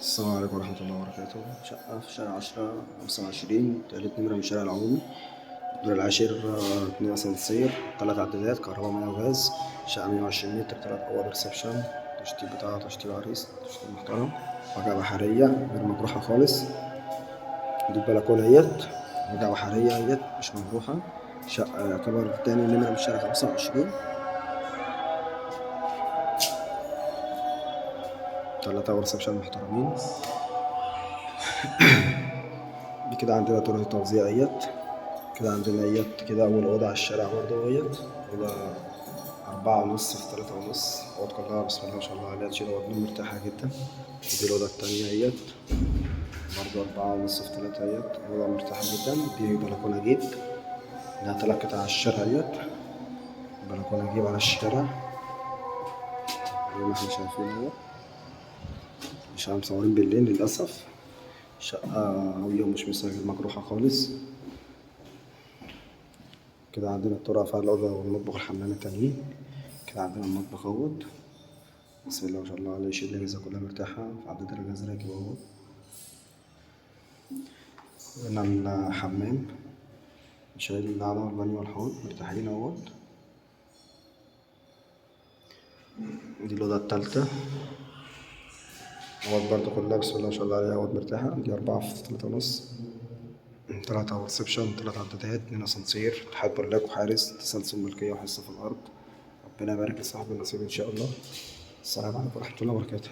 السلام عليكم ورحمة الله وبركاته. شقة في شارع 10/25، تالت نمرة من الشارع العمومي، الدور العاشر، 2 أسانسير، 3 عدادات، كهربا مياه وغاز. شقة 120 متر، 3 أوض ريسبشن. التشطيب بتاعها تشطيب عريس، تشطيب محترم. واجهة بحرية غير مجروحة خالص. دي البلكونة اهيت، واجهة بحرية اهيت مش مجروحة. شقة يعتبر تاني نمرة من الشارع 25، 3 أوض ريسبشن محترمين. دي كده عندنا طرق التوزيع اهيت. كده عندنا اهيت كده أول أوضة على الشارع برضه اهيت، أوضة 4.5 في 3.5. الأوض كلها بسم الله ما شاء الله عليها تشيل أوض نوم مرتاحة جدا. ودي الأوضة التانية اهيت، برضه 4.5 في 3 اهيت، أوضة مرتاحة جدا. دي بلكونة جيب لها 3 قطع على الشارع اهيت، بلكونة جيب على الشارع زي ما احنا شايفين اهو. مش مصورين بالليل للأسف. شقة هوية ومش مجروحة خالص. كده عندنا الطرق فيها الأوضة والمطبخ والحمام التانيين. كده عندنا المطبخ اهوت، بسم الله ما شاء الله عليه، يشيل الأجهزة كلها مرتاحة، في عداد الغاز راكب اهو. هنا الحمام، شايل القعدة والبانيو والحوض مرتاحين اهوت. دي الأوضة التالتة اهوت، برضه كلها بسم الله ما شاء الله عليها اهوت مرتاحة. دي 4 في 3.5، 3 ريسبشن، 3 عدادات، 2 أسانسير، اتحاد بلاك وحارس، تسلسل ملكية وحصة في الأرض. ربنا يبارك لصاحب النصيب إن شاء الله. السلام عليكم ورحمة الله وبركاته.